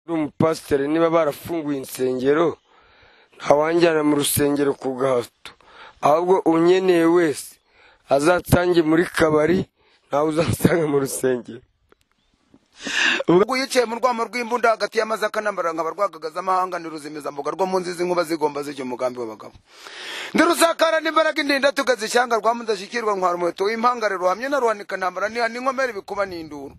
Umupasiteri niba barafunguye insengero ntawanjyana mu rusengero ku gahato, ahubwo unyeneye wese azatsange muri kabari ntawe uzasanga mu rusengero. Ubwo yicaye mu rwamo rw'imbunda hagati y'amazaka n'ambaranga barwagagaza amahanga ni ruzimiza mbuga rwo mu nzizi nkuba zigomba zijya umugambi w'abagabo. Ndi rusakara n'imbaraga indinda tugaze ishyanga rwa mudashikirwa ntwara umuheto w'impangare ruhamye na ruhanika ntambara n'inkomere bikuba n'induru.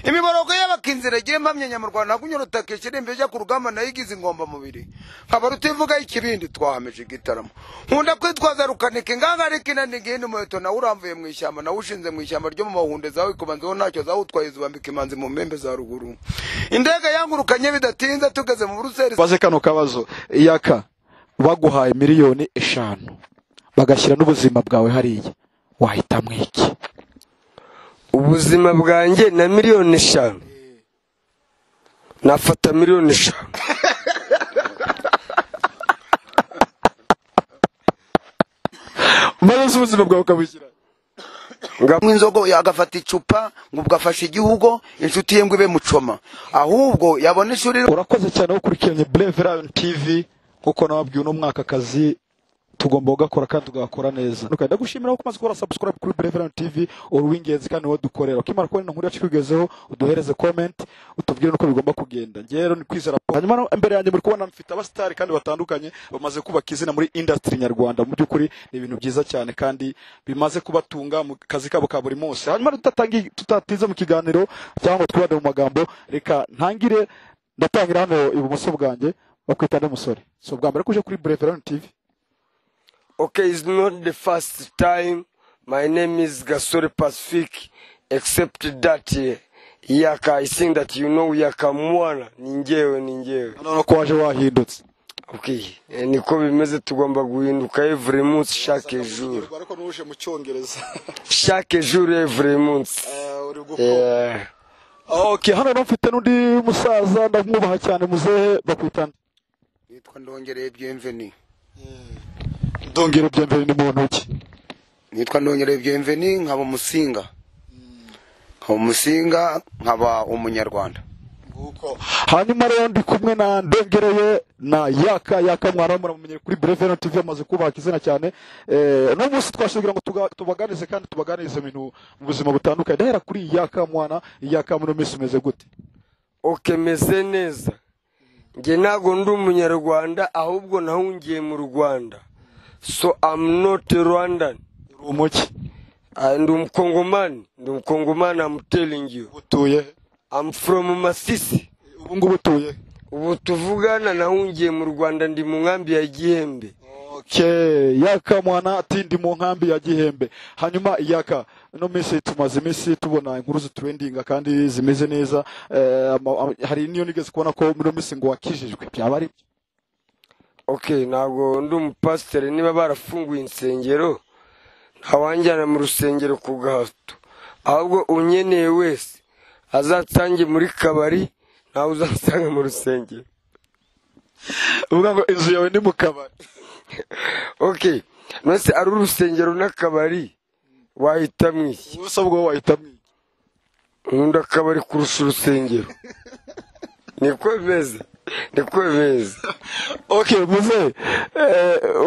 Imiborogo y'abakinzira giye mpamye nyamurwana kunyuruta kishirembe jya ku rugamba nayigize ingomba mubiri. Nkaba rutivuga ikibindi twahameje gitaramo. Nkunda kwitwaza rukanike ngangarikina n'ingende umuheto na uramvuye mu ishyamba na ushinze mu ishyamba ryo mu mahunde zawe kubanzeho ntacyo zawutwaye zubambika imanzi mu mpembe za ruguru. Indege yangurukanye bidatinze tugeze mu Buruseli. Baze kano kabazo iyaka baguhaye miliyoni 5 bagashyira n'ubuzima bwawe hariya wahitamwe iki? Ubuzima bwanjye na miliyoni 5 nafata miliyoni 5. Maze ubuzima bwawe ukabishyira Inzogo yagafata icupa ngubwo afashe igihugu inshuti ye ngo ibe mucoma ahubwo yabona ishuri. Urakoze cyane ukurikiranye Brave Lion TV kuko nababwiye uno mwaka kazi tugomba gukora kandi tugakora neza. Nukanda gushimira ko umaze gukora subscribe kuri Brave Lion TV uruwingenzi kandi wo dukorera. Ukimara kubona inkuru yacu kugezeho uduhereze comment utubwire nuko bigomba kugenda. Ngero ni kwizera po. Hanyuma imbere yanjye muri kubona mfite abastari kandi batandukanye bamaze kubaka izina muri industry nyarwanda. Mu byukuri ni ibintu byiza cyane kandi bimaze kubatunga mu kazi kabo ka buri munsi. Hanyuma tutatize mu kiganiro cyangwa twibade mu magambo reka ntangire ndatangira hano ibumoso bwanjye bakwitane musore. So bwa mbere kuje kuri Brave Lion TV. Okay, it's not the first time. My name is Gasore Pacific, except that Yaka, I think that you know Yaka Mwana, ninjewe. Ano ko waje wahindutse. Okay, niko bimeze tugomba guhinduka every month chaque jour. Ariko nuje mu cyongereza. Chaque jour every month. Okay, hano mfite n'undi musaza ndamwubaha cyane muzehe bakwitana. Nitwa Ndongereye Bienvenue. Ndongera Bienvenue ni muntu ki? Nitwa Ndongereye Bienvenue nkaba umusinga. Nkaba umunyarwanda. Nguko. Hanyuma rero ndi kumwe na Ndongereye na Yaka mwana muramenye kuri Brave Lion TV amaze kubaka izina cyane. No munsi twashigira ngo tubaganize kandi tubaganize ibintu mu buzima butandukanye. Ndahera kuri Yaka mwana, Yaka muri mesi meze gute? Okay, meze neza. Nge nago ndi umunyarwanda ahubwo nahungiye mu Rwanda. So I'm not Rwandan. Umuki. Ndi umkongomani, I'm telling you. Utuye? I'm from Masisi. Ubu ngubu utuye? Ubu tuvugana nahungiye mu Rwanda ndi mu nkambi ya Gihembe. Okay, Yaka mwana ati ndi mu nkambi ya Gihembe. Hanyuma Yaka no message tumaze iminsi tubona inkuru zitrendinga kandi zimeze neza. Hari niyo nigeze kubona ko muri minsi ngo wakijijwe byaba ari. Okay, nago ndi umupasiteri niba barafunguye insengero ntawanjyana mu rusengero ku gahato, ahubwo unyeneye wese azatsange muri kabari ntawe uzasanga mu rusengero. Uvuga ngo inzu yawe ni mu kabari. Okay, nose ari urusengero n'akabari wahitamwe iki? Ubusa bwo wahitamwe iki? Nkunda akabari kurusha urusengero. Niko bimeze. Okay, muze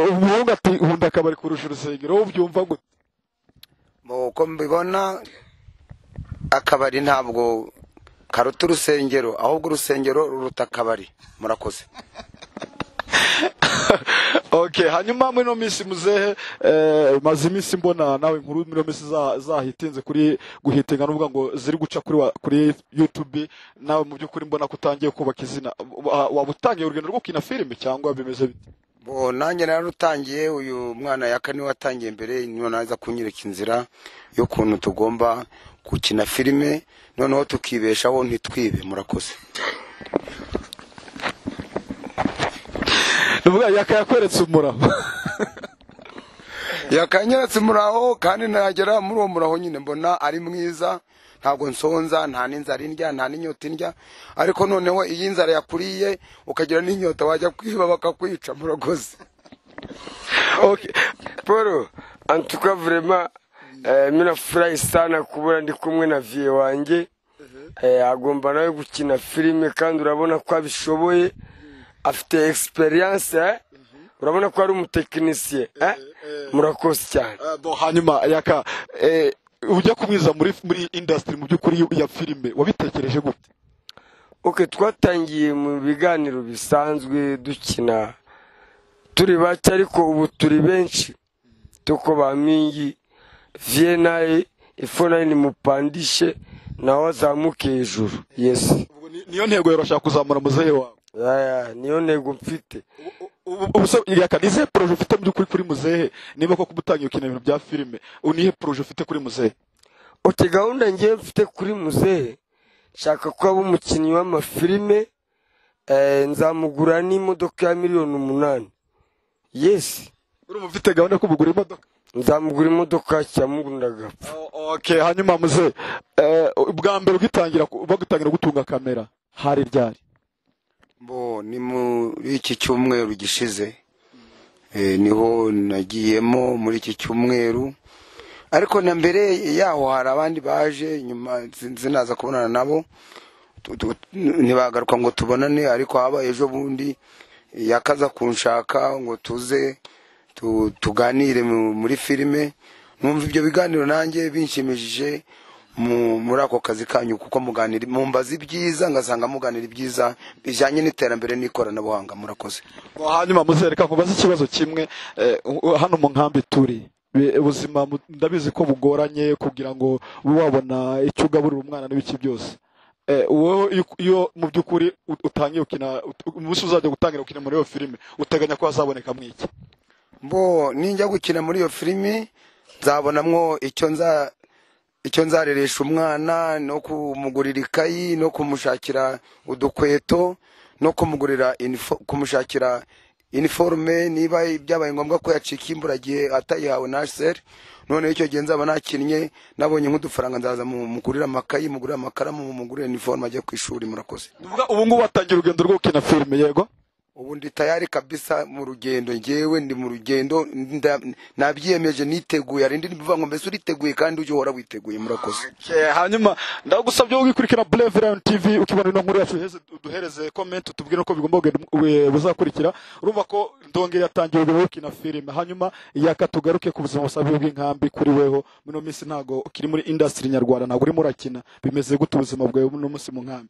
umuhungu ati nkunda akabari kurusha urusengero ubyumva gute? Uko mbibona akabari ntabwo karuta urusengero ahubwo urusengero ruruta akabari. Murakoze. Okay, hanyuma muri no misi muzehe maze imisi mbona nawe inkuru muri no misi zahitinze kuri guhitinga n'uvuga ngo ziri guca kuri YouTube nawe mu byukuri mbona kutangiye kubaka izina. Wabutangiye urugendo rwo kina filime cyangwa bimeze bite? Nanjye narutangiye uyu mwana Yaka ni watangiye mbere niyo naza kunyereka inzira yo kuntu tugomba gukina filime noneho tukibeshaho ntitwibe. Murakoze. Nuvuga Yaka yakweretse umuraho. Yakanyeretse umuraho kandi nagera muri uwo muraho nyine mbona ari mwiza ntabwo nsonza nta n'inzara indya nta n'inyota indya ariko noneho iyi nzara yakuriye ukagira n'inyota wajya kwiba bakakwica. Murakoze. Okay, Poro, en tout cas vraiment mina furahi sana kubura ndi kumwe na vie wanjye agomba nawe gukina filime kandi urabona ko abishoboye, afite experience, urabona ko ari umutekinisiye. Murakoze cyane. Hanyuma yaka ujya kumwiza muri industry mu by'ukuri ya filime wabitekereje gute? Twatangiye mu biganiro bisanzwe dukina turi bake, ariko ubu turi benshi, tuko bamingi Vienna ifona ni mupandishe nawe azamuke hejuru. Yes, niyo ntego yarashaka kuzamura muzehe wawe. Niyo ntego mfite. Ubuse yakanize projet ufite mu by'ukuri kuri muzehe, niba ko kubutangiye ukina ibintu bya filime, unihe projet ufite kuri muzehe? Gahunda ngiye mfite kuri muzehe, shaka ko aba umukinnyi w'amafilime, nzamugura n'imodoka ya $8,000,000. Yes, urumva ufite gahunda ko bugura imodoka? Nzamugura imodoka cyamugunda gapfa. Okay, hanyuma muzehe, ubwa mbere bagutangira gutunga kamera hari ryari? Ni muri iki cyumweru gishize, niho nagiyemo muri iki cyumweru, ariko na mbere yaho hari abandi baje nyuma zinaza kubonana nabo, ntibagaruka ngo tubonane, ariko habaye ejo bundi yakaza kunshaka ngo tuze tuganire muri filime. Numva ibyo biganiro nanjye binshimishije muri ako kazi kanyu, kuko muganira mumbaza ibyiza ngasanga muganira ibyiza bijyanye n'iterambere n'ikoranabuhanga. Murakoze. Hanyuma muzereka kubaza ikibazo kimwe, hano mu nkambi turi ubuzima ndabizi ko bugoranye kugira ngo ube wabona icyo ugaburira umwana n'ibiki byose. Wowe iyo mu by'ukuri utangiye ukina umunsi uzajya gutangira ukina muri iyo filime, uteganya ko hazaboneka mwiki? Ninjya gukina muri iyo filime nzabonamwo icyo nzareresha umwana, no kumugurira ikayi, no kumushakira udukweto, no kumushakira uniforme niba byabaye ngombwa ko yacika imburagihe atayihawe na HCR. None icyo gihe nzaba nakinnye, nabonye nk'udufaranga nzaza mugurira amakayi, mugurira amakaramu, mugurira uniforme ajya ku ishuri. Murakoze. Ubu ngubu watangira urugendo rwo gukina filime? Yego, ubu ndi tayari kabisa mu rugendo, ngewe ndi mu rugendo, nabyiyemeje, niteguye. Ari ndi bivuga ngo mbese uriteguye kandi uje uhora witeguye. Murakoze. Hanyuma ndagusabye ugikurikira Brave Lion TV, ukibona ino nkuru yacu duhereze comment tubwire uko bigomba buzakurikira. Urumva ko ndongera yatangiye urugendo rwo gukina filime. Hanyuma yakatugaruke ku buzima busabiye bw'inkambi kuri weho muno minsi, ntago ukiri muri industry nyarwanda, ntago urimo urakina, bimeze gute ubuzima bwawe muno munsi mu nkambi?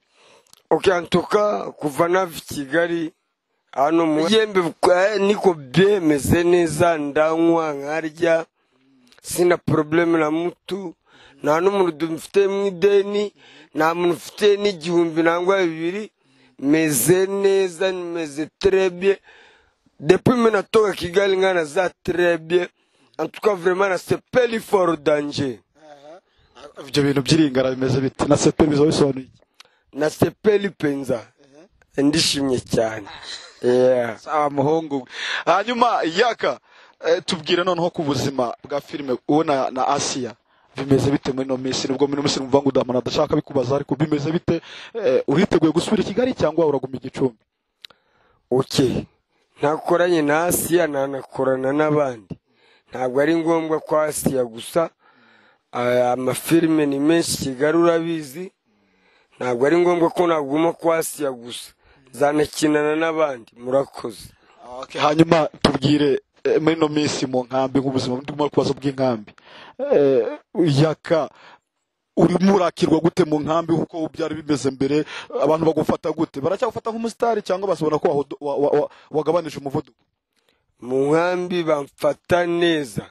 Antuka kuva na Kigali hano mu yembe niko bemeze neza, ndanywa nkarya, sina probleme na mutu, nta n'umuntu mfite mu ideni, nta muntu mfite n'igihumbi nangwa 2, meze neza, meze très bien. Depuis mena toka Kigali ngana za très bien. En tout cas vraiment na sepeli for danger. Ibyo bintu byiringara bimeze bite? Na sepeli bisobanuye? Na sepeli penza. Ndishimye cyane. Sawa muhungu. Hanyuma yaka tubwire noneho ku buzima bwa filime ubona na Asia bimeze bite muri no minsi? Nubwo muri no minsi numva ngo udamana ndashaka bikubaza, ariko bimeze bite? Uriteguye gusubira i Kigali cyangwa uraguma Igicumbi? Nakoranye na Asia, nanakorana n'abandi. Ntabwo ari ngombwa ko Asia gusa, amafilime ni menshi Kigali urabizi, ntabwo ari ngombwa ko naguma kwa Asia gusa, zanakinana n'abandi. Murakoze. Hanyuma tubwire muri no minsi mu nkambi nk'ubuzima ndimo kubaza bw'inkambi, yaka urimo urakirwa gute mu nkambi uko byari bimeze mbere? Abantu bagufata gute? Baracyagufata nk'umusitari cyangwa basubona ko wagabanije umuvuduko? Mu nkambi bamfata neza,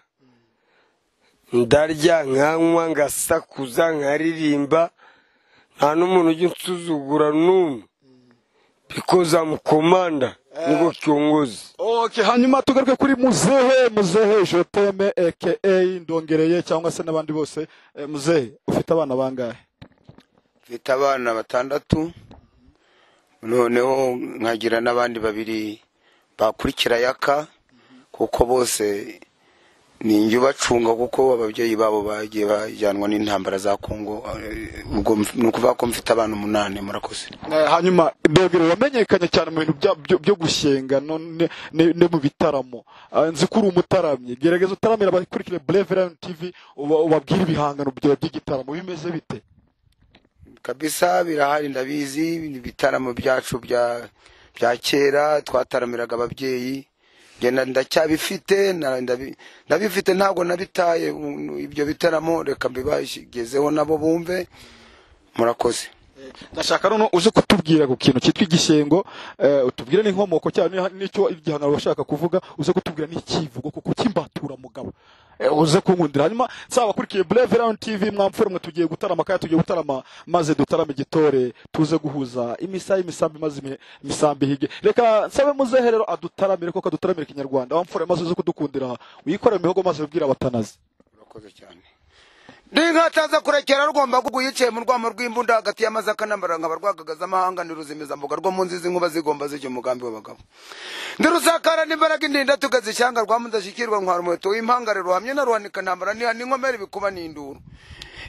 ndarya nkanywa ngasakuza nkaririmba, nta n'umuntu ujya unsuzugura n'umwe, because I'm commander, niko kiongozi. Hanyuma tugaruke kuri muzehe Joteme aka Ndongereye cyangwa se n'abandi bose. Muzehe, ufite abana bangahe? Mfite abana 6, noneho nkagira n'abandi 2 bakurikira yaka, kuko bose ni njye bacunga, kuko ababyeyi babo bagiye bajyanwa n'intambara za Kongo. Ubwo nukuvuga ko mfite abana 8. Murakoze. Hanyuma Ndongereye wamenyekanye cyane mu bintu byo gushyenga none ne mu bitaramo. Nzi ko uri umutaramye, gerageza utaramira abakurikira Brave Lion TV ubabwira ibihangano byawe by'igitaramo bimeze bite? kabisa birahari ndabizi ibitaramo byacu bya kera twataramiraga ababyeyi ngenda ndacyabifite ndabifite ntabwo nabitaye ibyo bitaramo reka mbibagezeho nabo bumve murakoze ndashaka none uze kutubwira ku kintu cyitwa igishengo utubwire n'inkomoko cyane n'icyo igihangano bashaka kuvuga uze kutubwira n'ikivugo kuko kimbatura mugabo uze kunkundira hanyuma saba kurikiye Brave Lion TV mwamfure mwe tugiye gutarama kandi tugiye gutarama maze dutarame gitore tuze guhuza imisambi maze imisambi hige reka nsabe muzeherero adutaramire koko adutaramire kinyarwanda wamfure maze uze kudukundira uyikora mihogo maze ubwira abatanazi murakoze cyane Ndingataza kurekera rugomba kuguyicaye mu rwamo rw'imbunda hagati y'amazaka n'ambaranga barwagagaza amahanga niruzimiza mbuga rwo munzizi nkuba zigomba z'icyo mugambi w'abagabo ndirusakara n'imbaraga indinda tugazishyanga rwamudashikirwa ntwara umuheto w'impangare ruhamye na ruhanika ntambara n'inkomere bikuba n'induru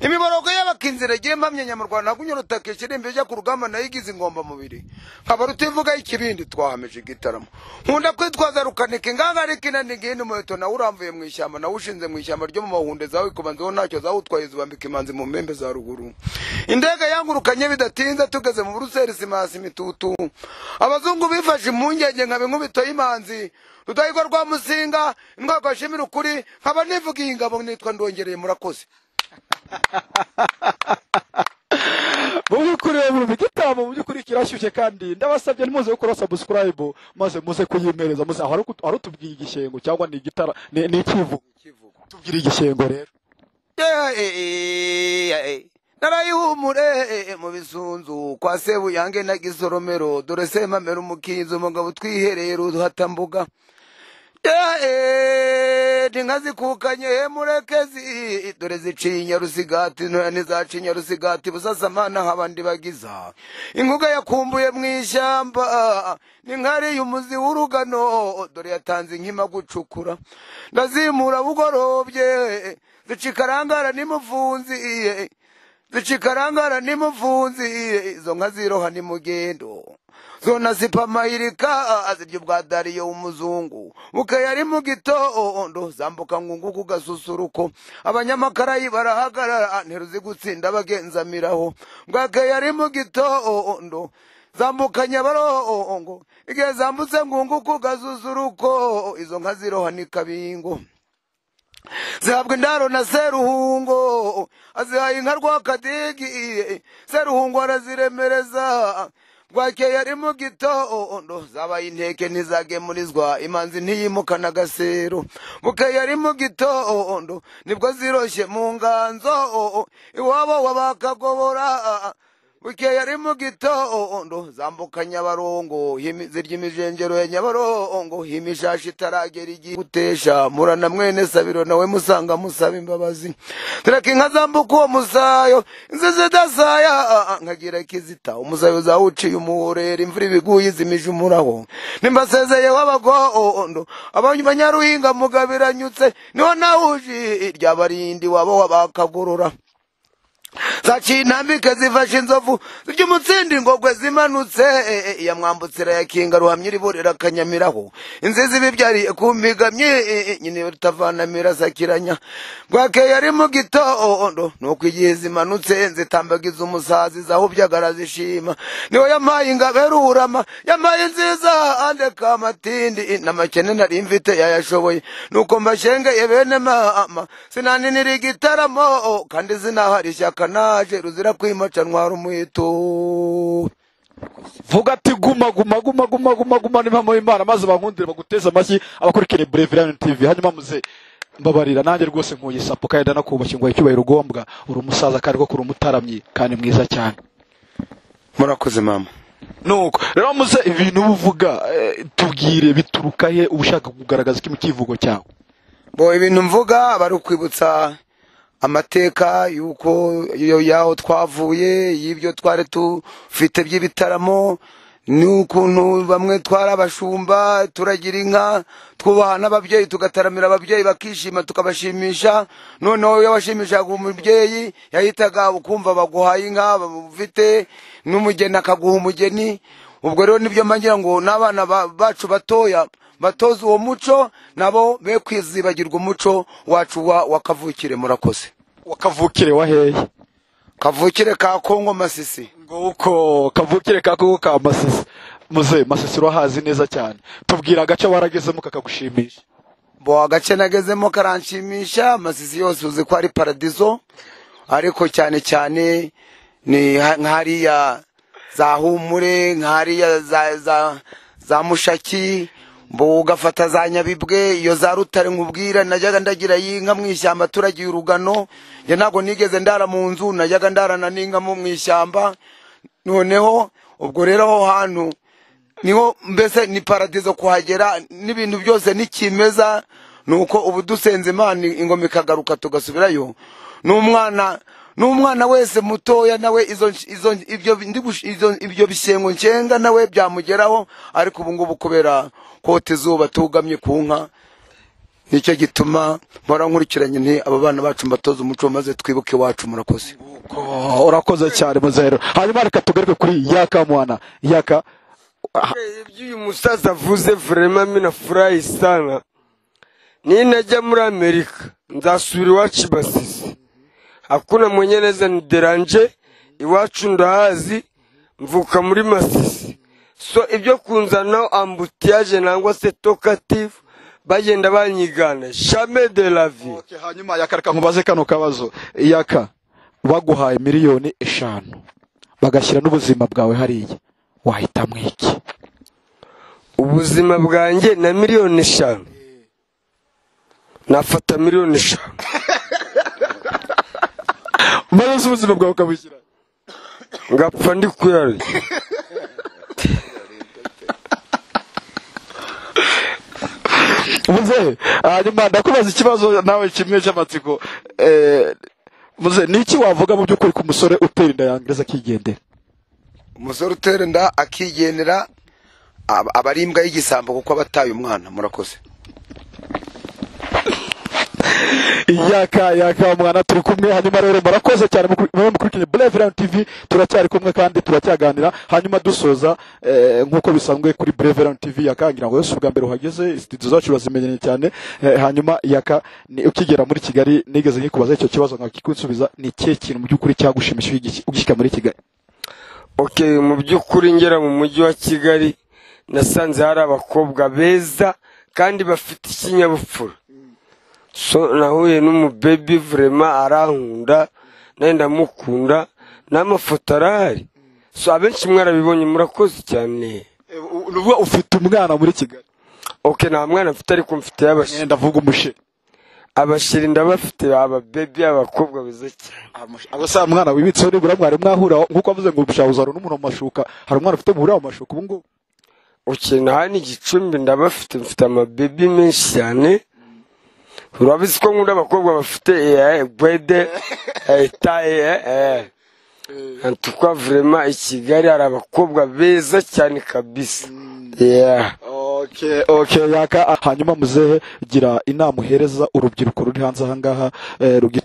imiborogo y'abakinzira giye mpamye nyamurwana kunyurutake kirimbe cyo ku rugamba nayigize ingomba mubiri nkaba rutivuga ikibindi twahameje igitaramo nkunda kwitwaza rukanike nganga ariko inanigende umuheto nawe uramvuye mu ishyamba nawe ushinze mu ishyamba ryo mu mahunde zawe kubanzeho ntacyo zawutwaye zubambika imanzi mu mpembe za ruguru indege yangurukanye bidatinze tugeze mu Buruseli simasi mitutu abazungu bifashe impungenge nkabe nkubito y'imanzi rudahigwa rwa musinga indwako ashimira ukuri nkaba nivugiye ingabo nitwa ndongereye murakoze Mubyukuri mu gitabo mubyukuri kirashyushye kandi ndabasabye ntimuze gukora subscribe maze muze kuyimereza muze aho tubwiye igishengo cyangwa ni gitara ni ikivugo tubwire igishengo rero narayihumure mu bisunzu kwa sebu yange na gisoromero dore semamera umukinzo umugabo twihereye ruhatambuga Dingazi kukanye murekezi dore zicinya rusigati none zacinya rusigati busasamana habandi bagiza inkuga yakumbuye mwishyamba ninkari yumuzi w'urugano dore yatanze inkima gucukura ndazimura bugorobye zikikarangara nimuvunzi izo nka ziroha ni mugendo zona zipamayirika azibyo bwadariyo umuzungu buke yari mu gitondo zambuka ngungu kugasusuruko abanyamakarayi barahagarara nteruzi gutsinda bagenzamiraho bwake yari mu gitondo zambuka nyabarongo igihe zambutse ngungu kugasusuruko izo nka ziroha ni kabingo zihabwa indaro na seruhungo azihaye inka rwakadigi seruhungo araziremereza bwake yari mu gitondo zabaye inteke ntizagemurizwa imanzi ntiyimukana agasero buke yari mu gitondo nibwo ziroshye mu nganzo iwabo wabakagobora buke yari mu gitondo zambuka nyabarongo zirya imijengero ya nyabarongo himishashi itaragera igihe gutesha murana mwene sabiro nawe musanga musaba imbabazi tureka inka zambuka uwo musayo inzizi idasaya nkagira kizita umusayo zawuciye umuhorera imvura ibiguye izimije umuraho nimbasezeye w'abagondo abanyaruhinga mugabiranyutse niho nawuji ryabarindi wabo wabakagorora zacinambike zifashe inzovu ry'umutsindi ngogwe zimanutse ya mwambutsira ya kinga ruhamye riborera kanyamiraho inzizi bibyariye kumpigamye nyine rutavanamira sakiranya bwake yari mu gitondo nuko igihe zimanutse nzitambagiza umusazi zaho byagara zishima niwe yamaye ingaberurama yamaye nziza andeka amatindi n'amakene nari mfite yayashoboye nuko mbashengeye bene mama sinaninira igitaramo kandi zinahari ishyaka naje ruzira kwimaca ntwara umuheto vuga ati guma n'impamo y'Imana maze bankundire baguteza amashyi abakurikire Brave Lion TV hanyuma muze mbabarira nanjye rwose nkuye sapo kandi nakubashye ngo icyubahiro ugombwa uri umusaza kandi ko kuri umutaramyi kandi mwiza cyane murakoze mama nuko rero muze ibintu uvuga tubwire bituruka he ubushaka kugaragaza iki mu kivugo cyawe bo ibintu mvuga bari kwibutsa amateka yuko yaho twavuye y'ibyo twari tufite by'ibitaramo n'ukuntu bamwe twarabashumba turagira inka twubaha n'ababyeyi tugataramira ababyeyi bakishima tukabashimisha noneho iyo washimishaga umubyeyi yahitaga ukumva baguhaye inka ufite n'umugeni akaguha umugeni ubwo rero nibyo mbangira ngo n'abana bacu batoya batoza uwo muco nabo be kwizibagirwa umuco wacu wakavukire murakoze wakavukire wa hehe kavukire ka Kongo Masisi. ngo uko kavukire ka Kongo ka Masisi. Muze Masisi urahazi neza cyane, tubwira agace waragezemo kakagushimisha. Bo agace nagezemo karanshimisha, Masisi yose uzi ko ari paradizo, ariko cyane cyane ni nkariya za Humure, nkariya za Mushaki, mbo ugafata za Nyabibwe, iyo za Rutare nkubwira najyaga ndagira yinka mwishyamba turagiye urugano, je nago nigeze ndara mu nzu, najyaga ndarana n'inka mu mwishyamba. Noneho ubwo rero aho hantu niho mbese ni paradizo kuhagera, n'ibintu byose nikimeza, nuko ubu dusenze Imana ingoma ikagaruka tugasubirayo. N'umwana wese mutoya nawe ibyo bishengo ncenga nawe byamugeraho, ariko ubu ngubu kubera kote zuba tugamye ku nka, nicyo gituma mpora nkurikiranye nti aba bana bacu mbatoza umuco maze twibuke wacu. Murakoze. Urakoze cyane Muzero. Hanyuma reka tugaruke kuri Yaka mwana. Yaka ibyo musaza avuze vraiment mimi nafurahi sana. Ninajya muri Amerika nzasubira iwacu Masisi. Hakuna mwenye neza nideranje, iwacu ndahazi, mvuka muri Masisi. So ibyo kunzana ambutiage nangwa se talkative bagenda banyigana jamais de la vie. Okay, hanyuma Yaka reka nkubaze kano kabazo. Yaka baguhaye miliyoni 5 bagashyira n'ubuzima bwawe hariya, wahita mwiki? Ubuzima bwanjye na miliyoni 5 nafata miliyoni 5 maze ubuzima bwawe ukabushyira ngapfa ndi kuyari. Muze hanyuma ndakubaza ikibazo nawe kimwe cy'amatsiko. Muze niki wavuga mu by'ukuri ku musore utera inda yangereza akigendera? Umusore utera inda akigendera abarimbwa y'igisambo kuko abataye umwana. Murakoze. Yaka mwana turi kumwe. Hanyuma rero murakoze cyane mukurikije Brave Lion TV, turacyari kumwe kandi turacyaganira. Hanyuma dusoza nkuko bisanzwe kuri Brave Lion TV, Yaka ngira ngo yose ubwa mbere uhageze, studio zacu bazimenyene cyane. Hanyuma Yaka ni ukigera muri Kigali nigeze nkikubaza icyo kibazo nkakikunsubiza, ni kihe kintu mu by'ukuri cyagushimishije ugishika muri Kigali? Okay, mu by'ukuri ngera mu mujyi wa Kigali nasanze hari abakobwa beza kandi bafite ikinyabupfura. So nahuye n'umubaby vraiment arankunda, nenda mukunda, n'amafoto arahari. So abenshi mwarabibonye. Murakoze cyane. Uvuga ufite umwana muri Kigali? Okay, nta mwana mfite ariko mfite y'abashiri. Ndavuga umusheri. Abashiri ndabafite, aba baby abakobwa beza cyane. Abasa mwana wibitse uri bura mwari mwahura nkuko avuze ngo ubushawuzaro n'umuntu amashuka, hari umwana ufite muri amashuka ubu ngo ukina hani Gicumbi ndabafite, mfite ama baby menshi cyane. Urabizi ko nkunda abakobwa bafite gwede taye antukwa vraiment ikigali hari abakobwa beza cyane kabisa. Okay Yaka. Hanyuma muzehe gira inama uhereza urubyiruko ruri hanze aha ngaha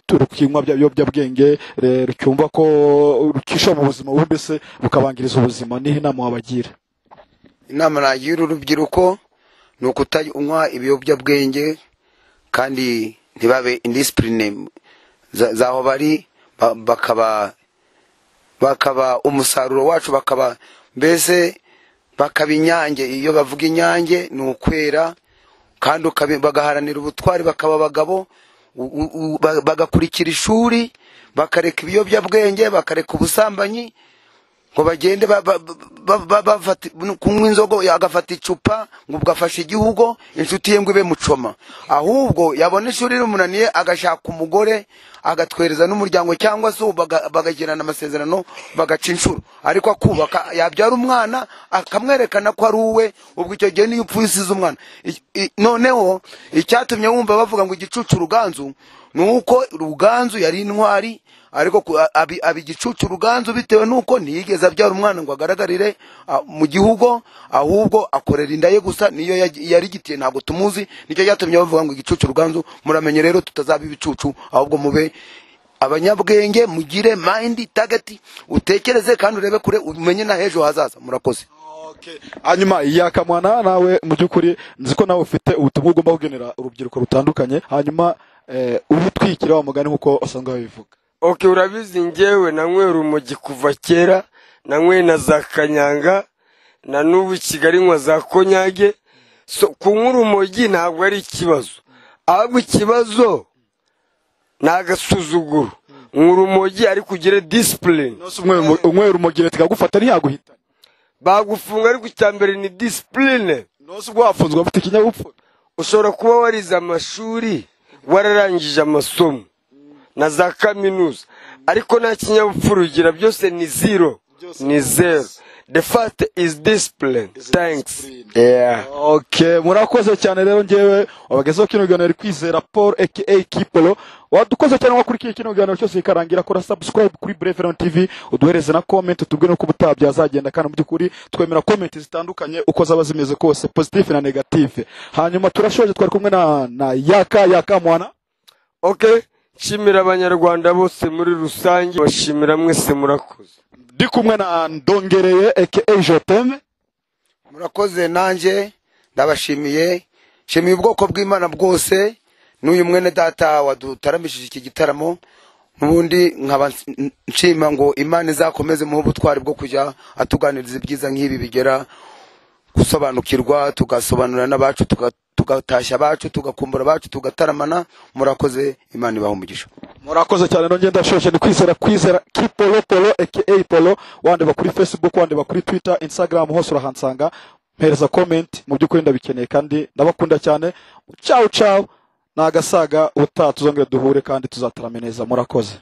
rukinywa by'abiyobyabwenge, rucyumva ko rukisha mu buzima bubi mbese bukabangiriza ubuzima, nihe inama wabagira? Inama nagira urubyiruko ni ukutanywa ibiyobyabwenge kandi ntibabe indiscipline zaho bari, bakaba umusaruro wacu, bakaba mbese bakaba inyange. Iyo bavuga inyange ni ukwera kandi bagaharanira ubutwari, bakaba abagabo, bagakurikira ishuri, bakareka ibiyobyabwenge, bakareka ubusambanyi, ngo bagende kunywa inzogo, agafata icupa ngo bwafashe igihugu, inshuti ye ngo ibe mucoma. Ahubwo yabona ishuri rimunaniye agashaka umugore agatwereza n'umuryango, cyangwa se bagagirana amasezerano bagaca inshuro, ariko akubaka yabyara umwana akamwerekana ko ari uwe. Ubwo icyo gihe niyo upfuye usize umwana. Noneho icyatumye wumva bavuga ngo igicucu Ruganzu, nuko Ruganzu yari intwari, ariko abigicucu Ruganzu bitewe nuko ntiyigeze abyara umwana ngo agaragarire mu gihugu, ahubwo akorera inda ye gusa, niyo yari gitiye ntabwo tumuzi. Nicyo cyatumye bavuga ngo igicucu Ruganzu. Muramenye rero tutazaba ibicucu, ahubwo mube abanyabwenge, mugire mind target, utekereze kandi urebe kure, umenye na hejo hazaza. Murakoze. Hanyuma Yaka mwana nawe mu by'ukuri nzi ko nawe ufite ubutumwa ugomba kugenera urubyiruko rutandukanye. Hanyuma ubutwikira wa mugani nkuko asanzwe babivuga. okay urabizi njyewe nanywera urumogi kuva kera nanyweye na za kanyanga na n'ubu Kigali nywa za konyage so kunywa urumogi ntabwo ari ikibazo ahubwo ikibazo nagasuzuguro urumogi ari kugira discipline nose umwe urumogi leta kagufata ntiyaguhita bagufunga ariko icyambere ni discipline nose ubwo wafunzwe ufite ikinyabupfura ushobora kuba warize amashuri wararangije amasomo na za kaminuza ariko nta kinyabupfura ugira byose ni zero the fact is discipline thanks okay murakoze cyane rero ngewe wabagezeho kino kiganiro Kwizera Paul aka Kipolo wadukoze cyane wakurikiye kino kiganiro cyose ikarangira kora subscribe kuri Brave TV uduhereze na comment tubwe no kubutaha byazagenda kandi mu byukuri twemera comment zitandukanye uko zaba zimeze kose positive na negative hanyuma turashoje twari kumwe na yaka mwana okay shimira abanyarwanda bose muri rusange bashimira mwese murakoze ndi kumwe na Ndongereye aka Joteme murakoze nanjye ndabashimiye shimiye ubwoko bw'Imana bwose n'uyu mwene data wadutaramishije iki gitaramo n'ubundi nkaba nshima ngo Imana izakomeze mu butwari bwo kujya atuganiriza ibyiza nk'ibi bigera gusobanukirwa tugasobanura n'abacu tugatashya abacu tugakumbura abacu tugataramana murakoze Imana ibaho umugisha murakoze cyane nongeye ndashoshe ni Kwizera Kipolo aka Polo wandeba kuri Facebook wandeba kuri Twitter Instagram hose urahansanga mpereza comment mu by'ukuri ndabikeneye kandi ndabakunda cyane ciao nagasaga utatuzongera duhure kandi tuzatarameneza murakoze